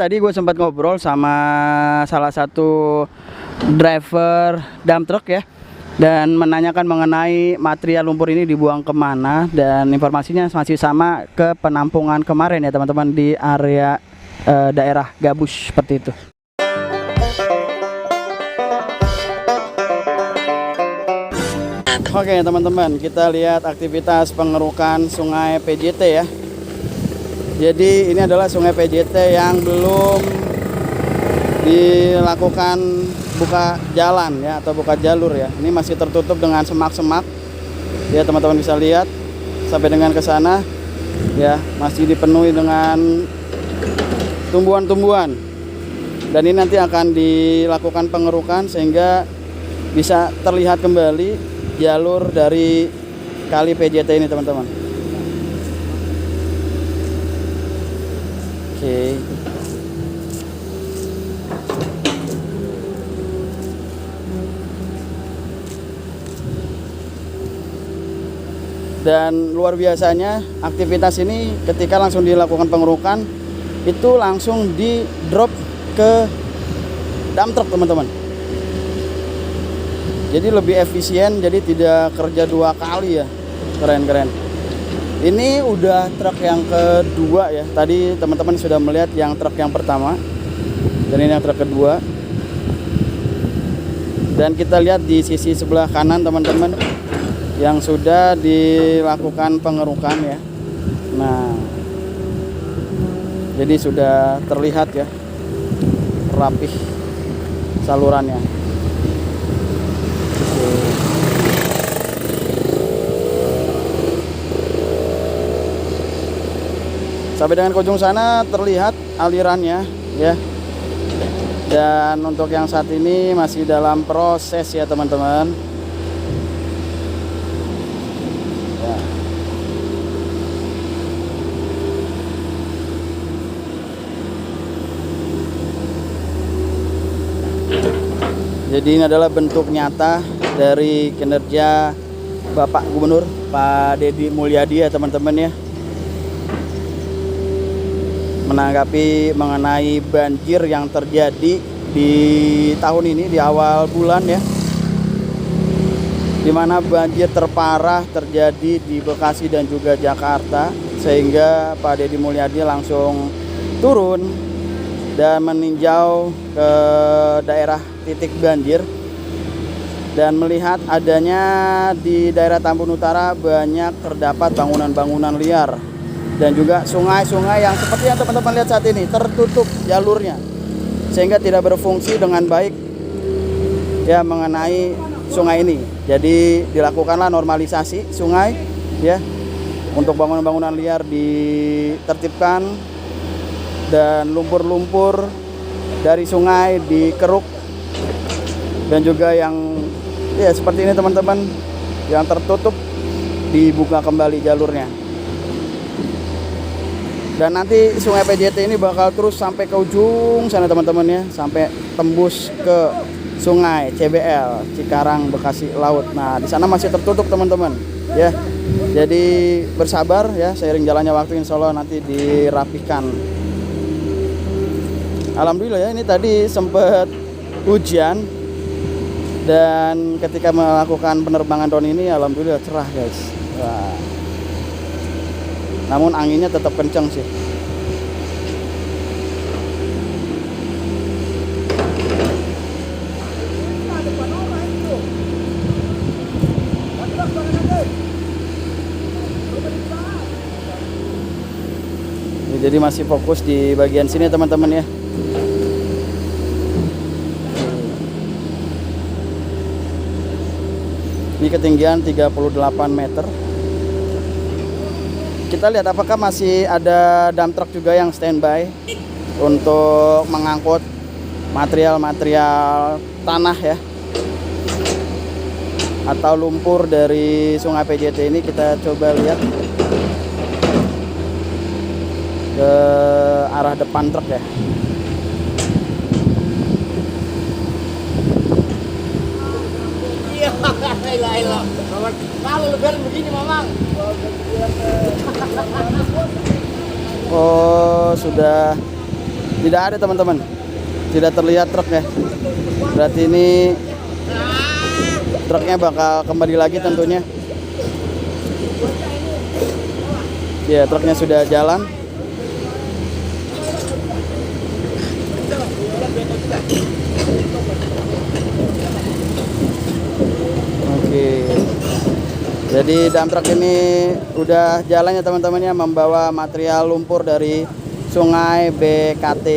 tadi gue sempat ngobrol sama salah satu driver dump truck ya, dan menanyakan mengenai material lumpur ini dibuang kemana, dan informasinya masih sama ke penampungan kemarin ya teman-teman, di area daerah Gabus seperti itu. Oke teman-teman, kita lihat aktivitas pengerukan sungai PJT ya. Jadi ini adalah sungai PJT yang belum dilakukan buka jalan ya, atau buka jalur ya. Ini masih tertutup dengan semak-semak ya, teman-teman bisa lihat sampai dengan ke sana ya, masih dipenuhi dengan tumbuhan-tumbuhan. Dan ini nanti akan dilakukan pengerukan sehingga bisa terlihat kembali jalur dari kali PJT ini teman-teman. Oke. Dan luar biasanya aktivitas ini ketika langsung dilakukan pengerukan itu langsung di drop ke dump truck teman-teman. Jadi lebih efisien, jadi tidak kerja dua kali ya. Keren-keren. Ini udah truk yang kedua ya. Tadi teman-teman sudah melihat yang truk yang pertama, dan ini yang truk kedua. Dan kita lihat di sisi sebelah kanan teman-teman yang sudah dilakukan pengerukan ya. Nah, jadi sudah terlihat ya rapih salurannya. Sampai dengan ke ujung sana terlihat alirannya ya. Dan untuk yang saat ini masih dalam proses ya teman-teman ya. Jadi ini adalah bentuk nyata dari kinerja Bapak Gubernur Pak Deddy Mulyadi ya teman-teman ya, menanggapi mengenai banjir yang terjadi di tahun ini di awal bulan ya, dimana banjir terparah terjadi di Bekasi dan juga Jakarta, sehingga Pak Deddy Mulyadi langsung turun dan meninjau ke daerah titik banjir dan melihat adanya di daerah Tambun Utara banyak terdapat bangunan-bangunan liar dan juga sungai-sungai yang seperti yang teman-teman lihat saat ini tertutup jalurnya sehingga tidak berfungsi dengan baik ya mengenai sungai ini. Jadi dilakukanlah normalisasi sungai ya, untuk bangunan-bangunan liar ditertibkan dan lumpur-lumpur dari sungai dikeruk, dan juga yang ya seperti ini teman-teman yang tertutup dibuka kembali jalurnya. Dan nanti sungai PJT ini bakal terus sampai ke ujung sana teman-teman ya, sampai tembus ke sungai CBL Cikarang Bekasi Laut. Nah di sana masih tertutup teman-teman ya. Jadi bersabar ya, seiring jalannya waktu insya Allah nanti dirapihkan. Alhamdulillah ya, ini tadi sempat hujan, dan ketika melakukan penerbangan drone ini alhamdulillah cerah guys. Wah. Namun anginnya tetap kencang sih. Jadi masih fokus di bagian sini teman-teman ya. Ini ketinggian 38 meter. Kita lihat apakah masih ada dump truck juga yang standby untuk mengangkut material-material tanah ya, atau lumpur dari sungai PJT ini. Kita coba lihat ke arah depan truk ya. Kalau lebaran begini Mamang. Oh sudah Tidak ada teman-teman, tidak terlihat truknya. Berarti ini truknya bakal kembali lagi tentunya. Ya, truknya sudah jalan. Oke. Jadi dump truck ini udah jalan ya teman-teman ya, membawa material lumpur dari Sungai BKT.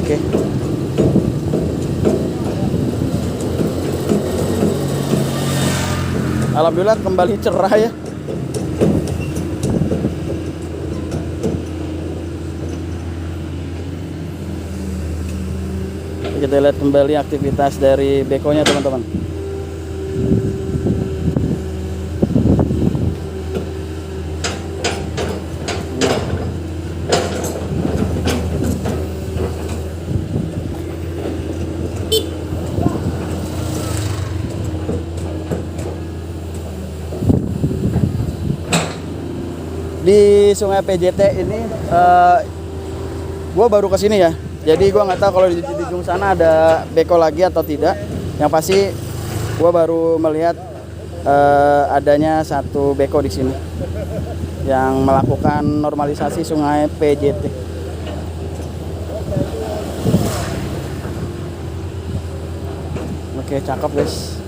Oke. Alhamdulillah kembali cerah ya. Kita lihat kembali aktivitas dari bekonya teman-teman. Di Sungai PJT ini gua baru kesini ya. Jadi gua nggak tahu kalau di ujung sana ada beko lagi atau tidak. Yang pasti gua baru melihat adanya satu beko di sini yang melakukan normalisasi Sungai PJT. Oke, cakep guys.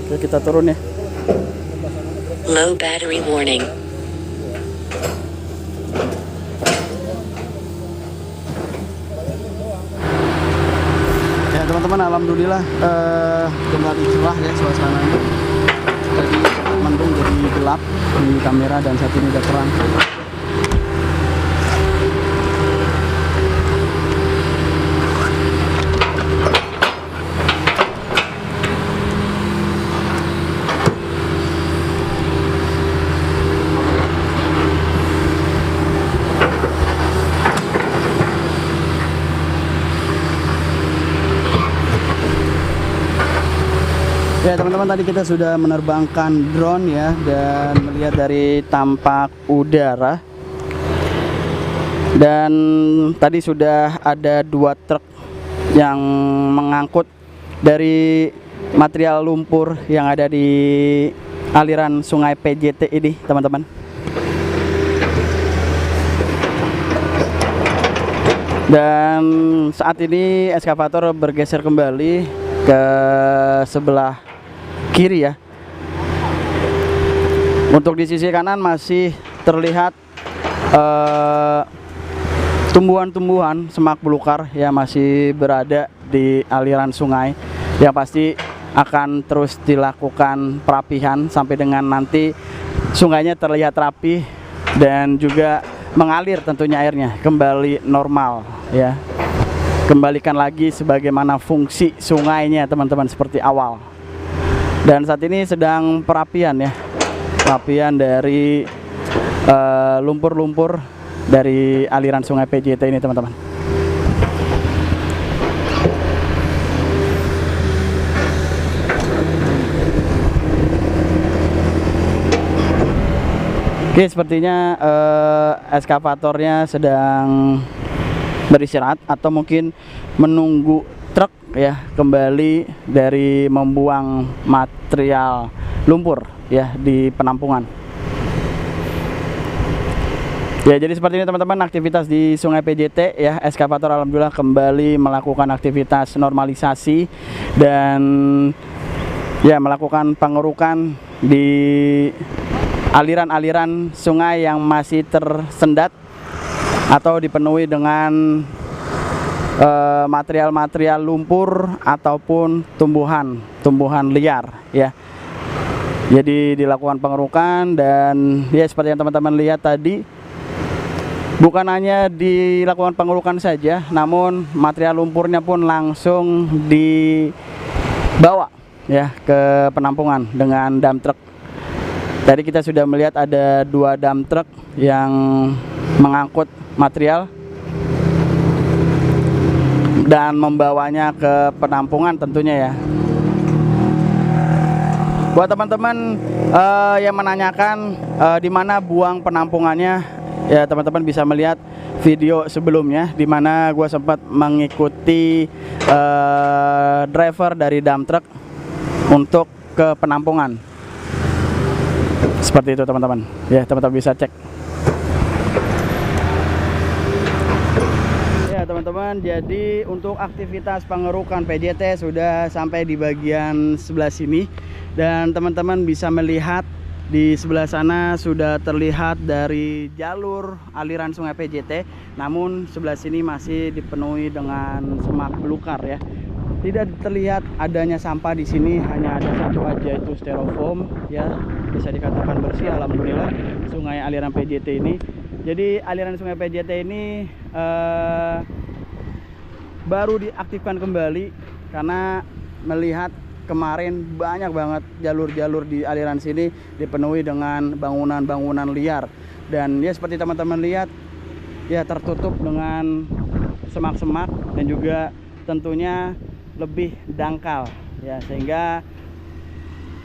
Oke, kita turun ya. Low battery warning. Ya teman-teman, alhamdulillah kembali cerah ya suasananya. Tadi mendung jadi gelap di kamera dan saat ini udah terang. Ya teman-teman, tadi kita sudah menerbangkan drone ya, dan melihat dari tampak udara. Dan tadi sudah ada 2 truk yang mengangkut dari material lumpur yang ada di aliran Sungai PJT ini teman-teman. Dan saat ini eskavator bergeser kembali ke sebelah kiri ya. Untuk di sisi kanan masih terlihat tumbuhan-tumbuhan semak belukar yang masih berada di aliran sungai, yang pasti akan terus dilakukan perapihan sampai dengan nanti sungainya terlihat rapi dan juga mengalir tentunya airnya kembali normal ya. Kembalikan lagi sebagaimana fungsi sungainya teman-teman seperti awal. Dan saat ini sedang perapian ya, perapian dari lumpur-lumpur dari aliran Sungai PJT ini teman-teman. Oke, sepertinya eskavatornya sedang beristirahat atau mungkin menunggu truk ya kembali dari membuang material lumpur ya di penampungan. Ya, jadi seperti ini teman-teman aktivitas di Sungai PJT ya. Eskavator alhamdulillah kembali melakukan aktivitas normalisasi dan ya melakukan pengerukan di aliran-aliran sungai yang masih tersendat atau dipenuhi dengan material-material lumpur ataupun tumbuhan liar ya. Jadi dilakukan pengerukan dan ya seperti yang teman-teman lihat tadi, bukan hanya dilakukan pengerukan saja, namun material lumpurnya pun langsung dibawa ya ke penampungan dengan dump truck. Tadi kita sudah melihat ada 2 dump truck yang mengangkut material dan membawanya ke penampungan tentunya ya. Buat teman-teman yang menanyakan di mana buang penampungannya, ya teman-teman bisa melihat video sebelumnya di mana gue sempat mengikuti driver dari dump truck untuk ke penampungan. Seperti itu teman-teman. Ya, teman-teman bisa cek. Ya teman-teman, jadi untuk aktivitas pengerukan PJT sudah sampai di bagian sebelah sini. Dan teman-teman bisa melihat di sebelah sana sudah terlihat dari jalur aliran sungai PJT. Namun sebelah sini masih dipenuhi dengan semak belukar ya. Tidak terlihat adanya sampah di sini, hanya ada satu aja, itu styrofoam ya. Bisa dikatakan bersih alhamdulillah sungai aliran PJT ini. Jadi aliran sungai PJT ini baru diaktifkan kembali karena melihat kemarin banyak banget jalur-jalur di aliran sini dipenuhi dengan bangunan-bangunan liar. Dan ya seperti teman-teman lihat ya, tertutup dengan semak-semak dan juga tentunya lebih dangkal ya, sehingga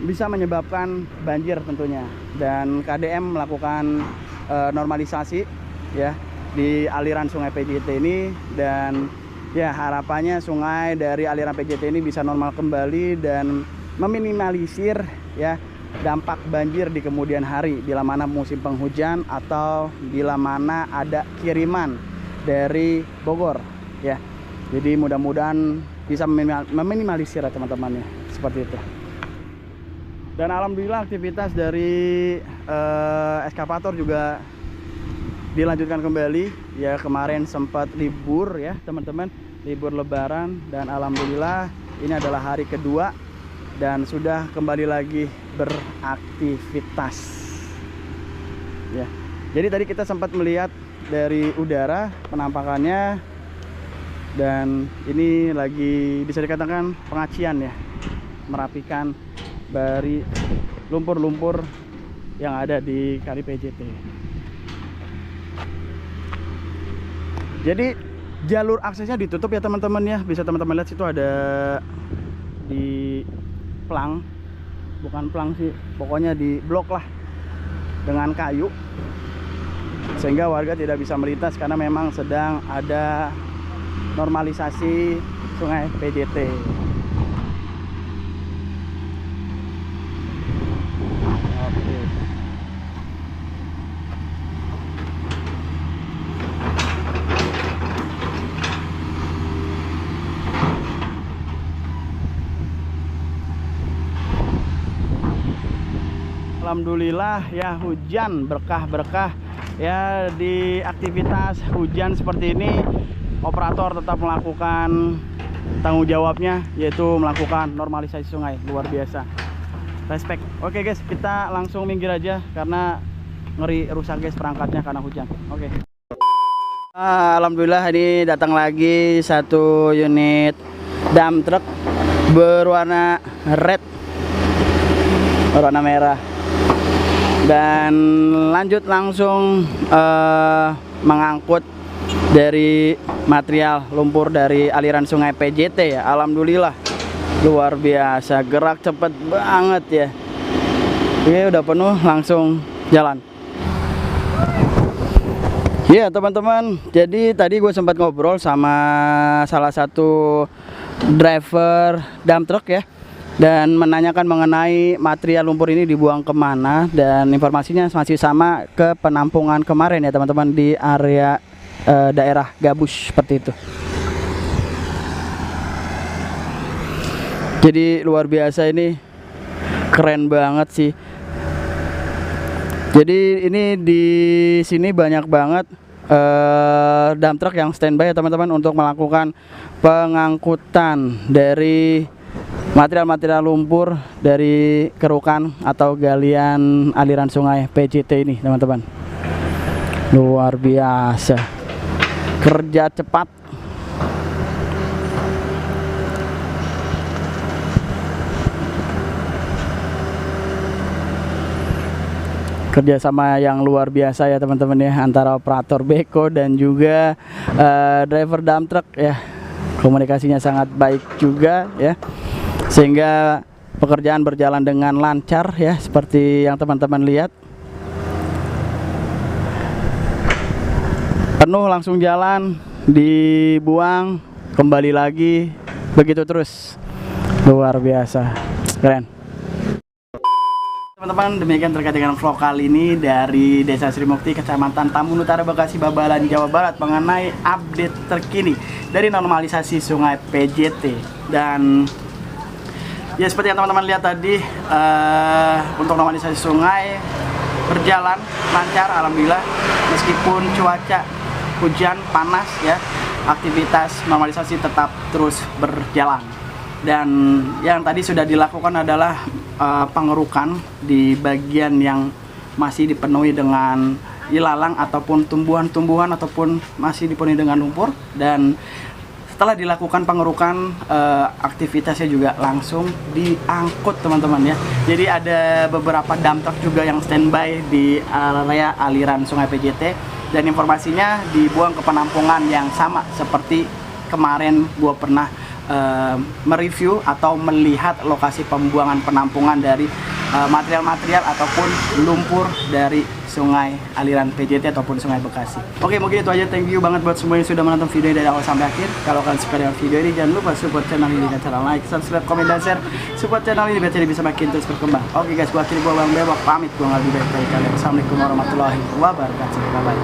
bisa menyebabkan banjir tentunya. Dan KDM melakukan normalisasi ya di aliran sungai PJT ini, dan ya harapannya sungai dari aliran PJT ini bisa normal kembali dan meminimalisir ya dampak banjir di kemudian hari bila mana musim penghujan atau bila mana ada kiriman dari Bogor ya. Jadi mudah-mudahan bisa meminimalisir ya teman-teman ya, seperti itu. Dan alhamdulillah aktivitas dari eskavator juga dilanjutkan kembali ya. Kemarin sempat libur ya teman-teman, libur lebaran, dan alhamdulillah ini adalah hari kedua dan sudah kembali lagi beraktivitas ya. Jadi tadi kita sempat melihat dari udara penampakannya, dan ini lagi bisa dikatakan pengacian ya, merapikan dari lumpur-lumpur yang ada di Kali PJT. Jadi jalur aksesnya ditutup ya teman-teman ya. Bisa teman-teman lihat situ ada di plang, bukan plang sih, pokoknya di blok lah dengan kayu, sehingga warga tidak bisa melintas karena memang sedang ada normalisasi sungai PJT. Alhamdulillah ya, hujan berkah-berkah ya. Di aktivitas hujan seperti ini operator tetap melakukan tanggung jawabnya, yaitu melakukan normalisasi sungai. Luar biasa, respect. Oke guys, kita langsung minggir aja karena ngeri rusak guys perangkatnya karena hujan. Oke. Alhamdulillah ini datang lagi satu unit dump truck berwarna red, berwarna merah, dan lanjut langsung mengangkut dari material lumpur dari aliran sungai PJT ya. Alhamdulillah luar biasa, gerak cepet banget ya. Oke, udah penuh langsung jalan ya teman-teman. Jadi tadi gue sempat ngobrol sama salah satu driver dump truck ya, dan menanyakan mengenai material lumpur ini dibuang kemana, dan informasinya masih sama ke penampungan kemarin ya teman-teman, di area daerah Gabus seperti itu. Jadi luar biasa, ini keren banget sih. Jadi ini di sini banyak banget dump truck yang standby ya teman-teman untuk melakukan pengangkutan dari material-material lumpur dari kerukan atau galian aliran sungai PJT ini teman-teman. Luar biasa, kerja cepat. kerjasama yang luar biasa ya teman-teman ya, antara operator beko dan juga driver dump truck ya. Komunikasinya sangat baik juga ya, sehingga pekerjaan berjalan dengan lancar ya, seperti yang teman-teman lihat. Penuh langsung jalan, dibuang, kembali lagi, begitu terus. Luar biasa, keren. Teman-teman, demikian terkait dengan vlog kali ini dari Desa Sri Mukti, Kecamatan Tambun Utara, Bekasi, Babalan, Jawa Barat, mengenai update terkini dari normalisasi Sungai PJT. Dan ya seperti yang teman-teman lihat tadi, untuk normalisasi sungai berjalan lancar, alhamdulillah, meskipun cuaca hujan panas ya, aktivitas normalisasi tetap terus berjalan. Dan yang tadi sudah dilakukan adalah pengerukan di bagian yang masih dipenuhi dengan ilalang ataupun tumbuhan-tumbuhan ataupun masih dipenuhi dengan lumpur. Dan setelah dilakukan pengerukan, aktivitasnya juga langsung diangkut teman-teman ya. Jadi ada beberapa dump truck juga yang standby di area aliran Sungai PJT, dan informasinya dibuang ke penampungan yang sama seperti kemarin gua pernah mereview atau melihat lokasi pembuangan penampungan dari material-material ataupun lumpur dari sungai aliran PJT ataupun Sungai Bekasi. Oke, mungkin itu aja. Thank you banget buat semua yang sudah menonton video dari awal sampai akhir. Kalau kalian suka dengan video ini, jangan lupa support channel ini dengan cara like, subscribe, komen, dan share. Support channel ini biar jadi bisa makin terus berkembang. Oke guys, gua akhiri, gua Bang Bebok pamit. Gua lebih baik dari kalian. Assalamualaikum warahmatullahi wabarakatuh. Bye-bye.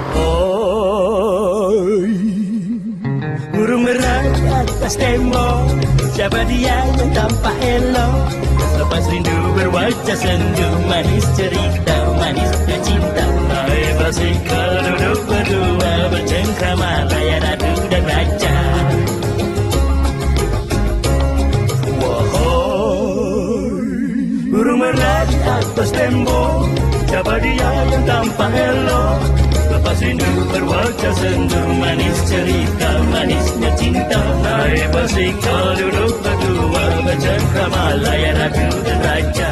Burung merah atas tembok, siapa dia yang tampak elok? Lepas rindu berwajah sendu, manis cerita, manisnya cinta. Hai bersikap duduk berdua, bercengkrama layar ratu dan raja. Wahai burung merah di atas tembok, siapa dia yang tampak elok? Lepas rindu berwajah sendu, manis cerita, manisnya cinta. Hai bersikap duduk berdua, bercengkrama layar ratu dan raja.